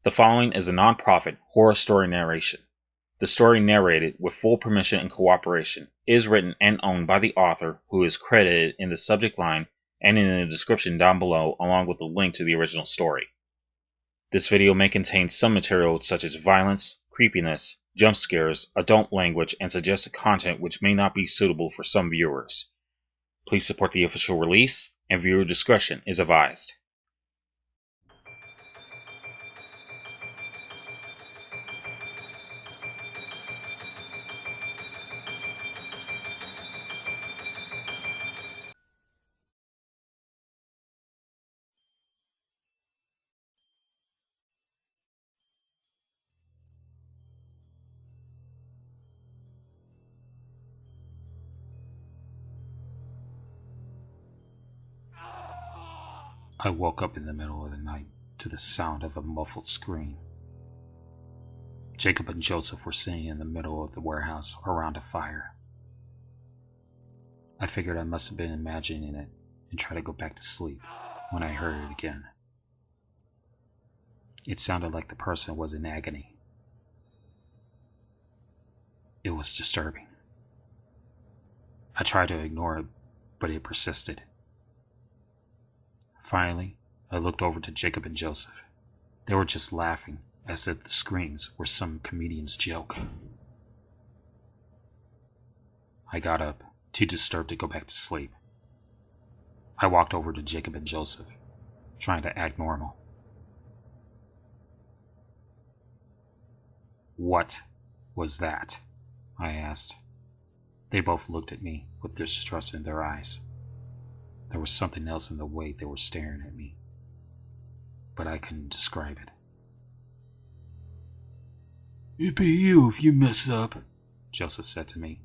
The following is a non-profit horror story narration. The story narrated with full permission and cooperation is written and owned by the author, who is credited in the subject line and in the description down below, along with a link to the original story. This video may contain some material such as violence, creepiness, jump scares, adult language, and suggested content which may not be suitable for some viewers. Please support the official release, and viewer discretion is advised. I woke up in the middle of the night to the sound of a muffled scream. Jacob and Joseph were sitting in the middle of the warehouse around a fire. I figured I must have been imagining it and tried to go back to sleep when I heard it again. It sounded like the person was in agony. It was disturbing. I tried to ignore it, but it persisted. Finally, I looked over to Jacob and Joseph. They were just laughing, as if the screams were some comedian's joke. I got up, too disturbed to go back to sleep. I walked over to Jacob and Joseph, trying to act normal. "What was that?" I asked. They both looked at me with distrust in their eyes. There was something else in the way they were staring at me, but I couldn't describe it. "It'd be you if you mess up," Joseph said to me.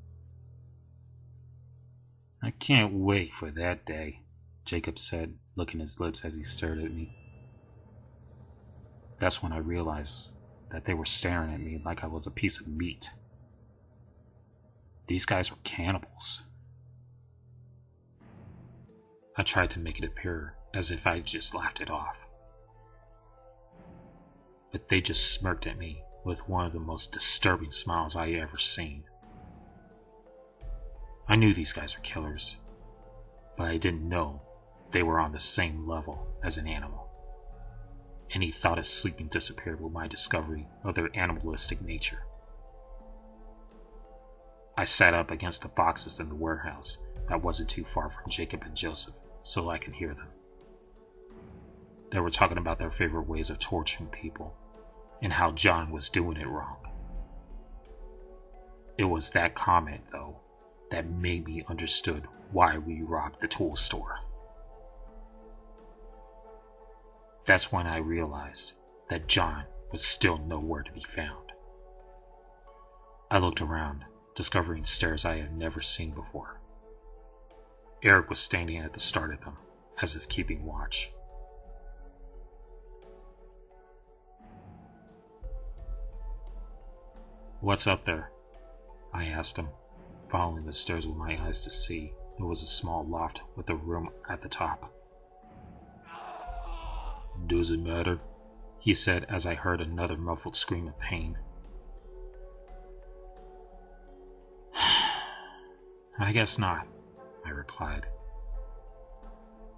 "I can't wait for that day," Jacob said, licking his lips as he stared at me. That's when I realized that they were staring at me like I was a piece of meat. These guys were cannibals. I tried to make it appear as if I just laughed it off. But they just smirked at me with one of the most disturbing smiles I ever seen. I knew these guys were killers, but I didn't know they were on the same level as an animal. Any thought of sleeping disappeared with my discovery of their animalistic nature. I sat up against the boxes in the warehouse that wasn't too far from Jacob and Joseph, so I could hear them. They were talking about their favorite ways of torturing people, and how John was doing it wrong. It was that comment, though, that made me understood why we robbed the tool store. That's when I realized that John was still nowhere to be found. I looked around, discovering stairs I had never seen before. Eric was standing at the start of them, as if keeping watch. "What's up there?" I asked him, following the stairs with my eyes to see there was a small loft with a room at the top. "Does it matter?" he said as I heard another muffled scream of pain. "I guess not," I replied.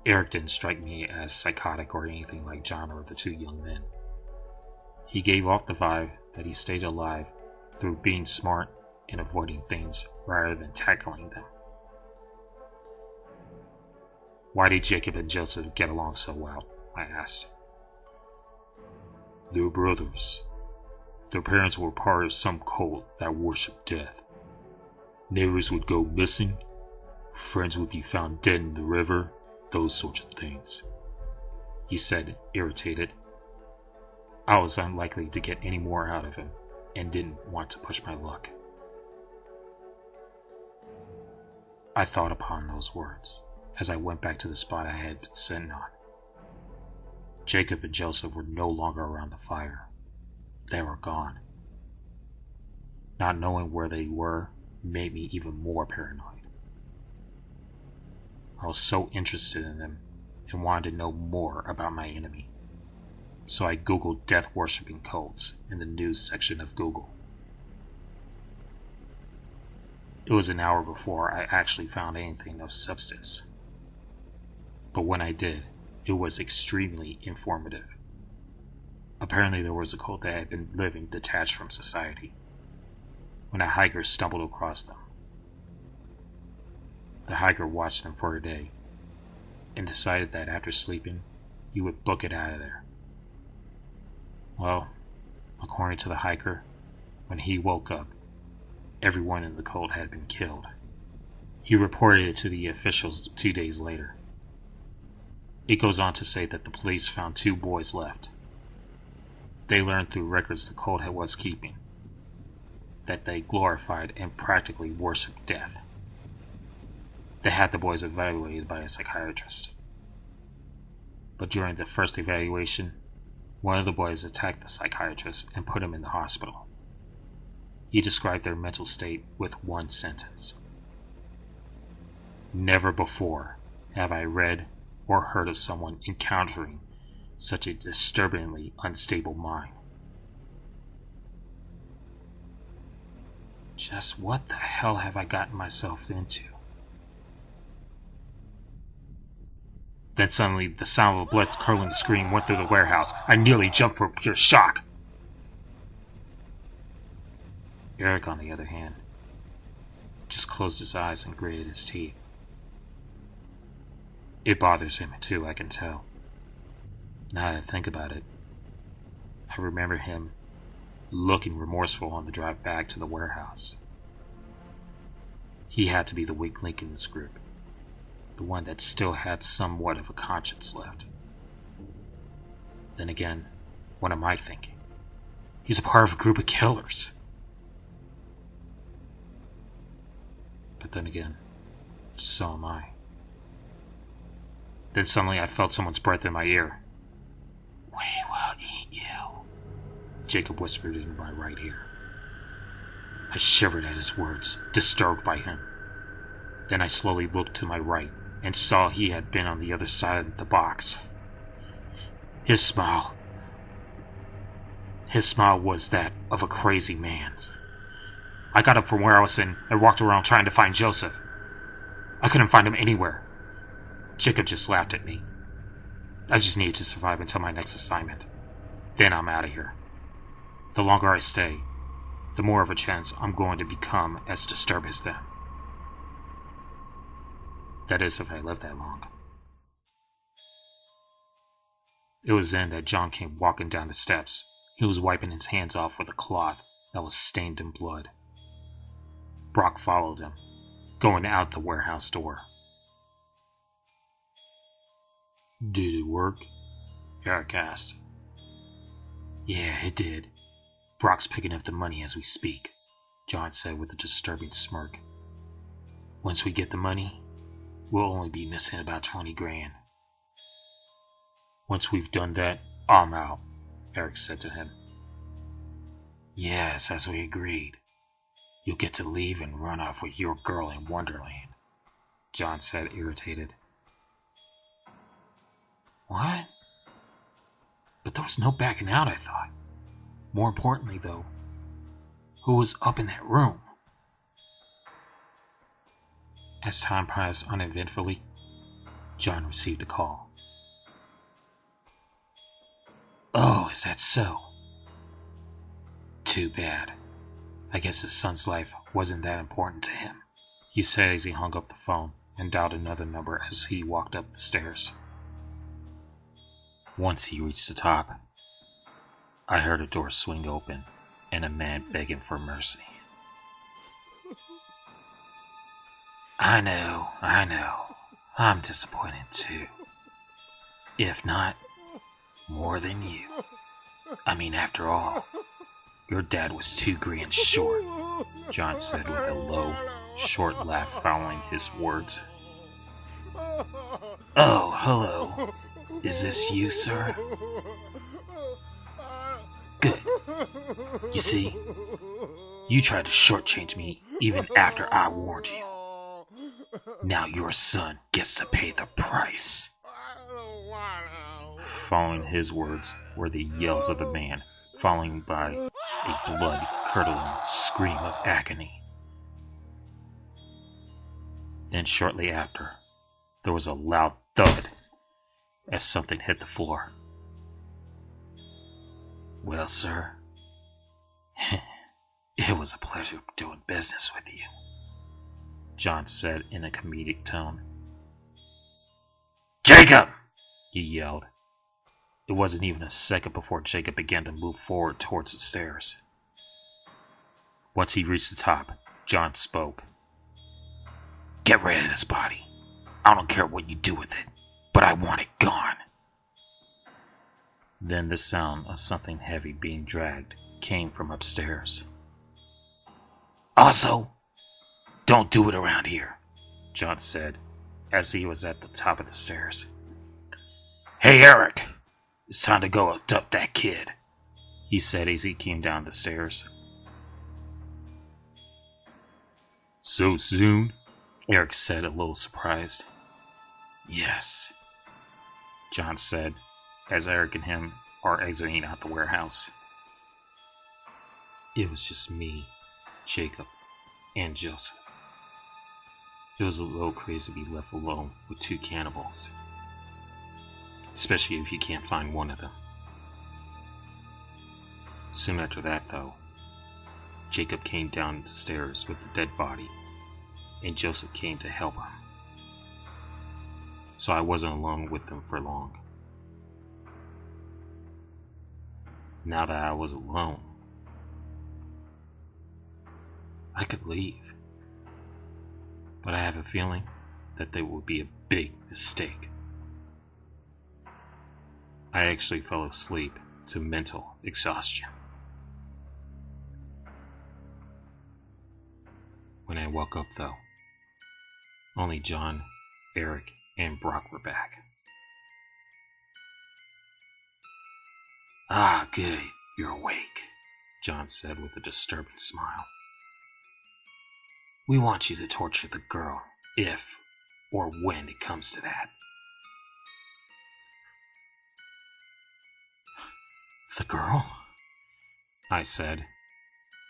Eric didn't strike me as psychotic or anything like John or the two young men. He gave off the vibe that he stayed alive through being smart and avoiding things rather than tackling them. "Why did Jacob and Joseph get along so well?" I asked. "They're brothers. Their parents were part of some cult that worshipped death. Neighbors would go missing, friends would be found dead in the river, those sorts of things," he said, irritated. I was unlikely to get any more out of him, and didn't want to push my luck. I thought upon those words as I went back to the spot I had been sitting on. Jacob and Joseph were no longer around the fire. They were gone. Not knowing where they were made me even more paranoid. I was so interested in them and wanted to know more about my enemy. so I googled death-worshipping cults in the news section of Google. It was an hour before I actually found anything of substance. But when I did, it was extremely informative. Apparently there was a cult that had been living detached from society when a hiker stumbled across them. The hiker watched them for a day and decided that after sleeping, he would book it out of there. Well, according to the hiker, when he woke up, everyone in the cult had been killed. He reported it to the officials 2 days later. It goes on to say that the police found 2 boys left. They learned through records the cult was keeping that they glorified and practically worshipped death. They had the boys evaluated by a psychiatrist. But during the first evaluation, one of the boys attacked the psychiatrist and put him in the hospital. He described their mental state with one sentence: "Never before have I read or heard of someone encountering such a disturbingly unstable mind." Just what the hell have I gotten myself into? Then suddenly the sound of a blood-curdling scream went through the warehouse. I nearly jumped from pure shock. Eric, on the other hand, just closed his eyes and gritted his teeth. It bothers him too, I can tell. Now that I think about it, I remember him looking remorseful on the drive back to the warehouse. He had to be the weak link in this group, the one that still had somewhat of a conscience left. Then again, what am I thinking? He's a part of a group of killers. But then again, so am I. Then suddenly I felt someone's breath in my ear. "We will eat you," Jacob whispered in my right ear. I shivered at his words, disturbed by him. Then I slowly looked to my right and saw he had been on the other side of the box. His smile was that of a crazy man's. I got up from where I was sitting and walked around trying to find Joseph. I couldn't find him anywhere. Jacob just laughed at me. I just needed to survive until my next assignment. Then I'm out of here. The longer I stay, the more of a chance I'm going to become as disturbed as them. That is, if I live that long. It was then that John came walking down the steps. He was wiping his hands off with a cloth that was stained in blood. Brock followed him, going out the warehouse door. "Did it work?" Eric asked. "Yeah, it did. Brock's picking up the money as we speak," John said with a disturbing smirk. "Once we get the money, we'll only be missing about 20 grand. "Once we've done that, I'm out," Eric said to him. "Yes, as we agreed. You'll get to leave and run off with your girl in Wonderland," John said, irritated. What? But there was no backing out, I thought. More importantly, though, who was up in that room? As time passed uneventfully, John received a call. "Oh, is that so? Too bad. I guess his son's life wasn't that important to him," he said as he hung up the phone and dialed another number as he walked up the stairs. Once he reached the top, I heard a door swing open and a man begging for mercy. I know. I'm disappointed too. If not, more than you. I mean, after all, your dad was 2 grand short, John said with a low, short laugh following his words. Oh, hello. Is this you, sir? Good. You see, you tried to shortchange me even after I warned you. Now your son gets to pay the price. following his words were the yells of the man, followed by a blood-curdling scream of agony. Then shortly after, there was a loud thud as something hit the floor. "Well, sir, it was a pleasure doing business with you," John said in a comedic tone. "Jacob!" he yelled. It wasn't even a second before Jacob began to move forward towards the stairs. Once he reached the top, John spoke. "Get rid of this body. I don't care what you do with it, but I want it gone." Then the sound of something heavy being dragged came from upstairs. "Also, don't do it around here," John said as he was at the top of the stairs. "Hey, Eric, it's time to go abduct that kid," he said as he came down the stairs. "So soon?" Eric said, a little surprised. "Yes," John said, as Eric and him are exiting out the warehouse. It was just me, Jacob, and Joseph. It was a little crazy to be left alone with two cannibals, especially if you can't find one of them. Soon after that, though, Jacob came down the stairs with the dead body, and Joseph came to help him. So I wasn't alone with them for long. Now that I was alone, I could leave. But I have a feeling that there would be a big mistake. I actually fell asleep to mental exhaustion. When I woke up, though, only John, Eric, and Brock were back. "Ah, good, you're awake," John said with a disturbing smile. "We want you to torture the girl, if or when it comes to that." "The girl?" I said.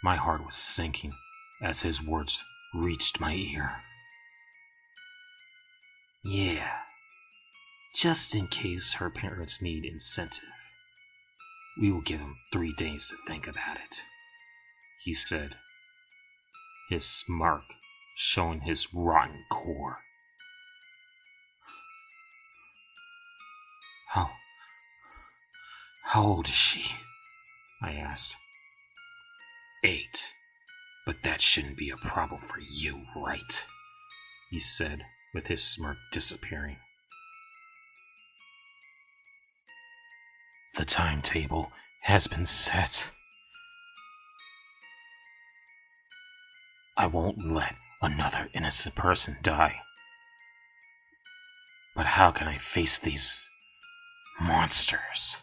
My heart was sinking as his words reached my ear. "Yeah, just in case her parents need incentive. We will give them 3 days to think about it," he said, his smirk showing his rotten core. How old is she?" I asked. 8, but that shouldn't be a problem for you, right?" he said, with his smirk disappearing. "The timetable has been set. I won't let another innocent person die. But how can I face these monsters?"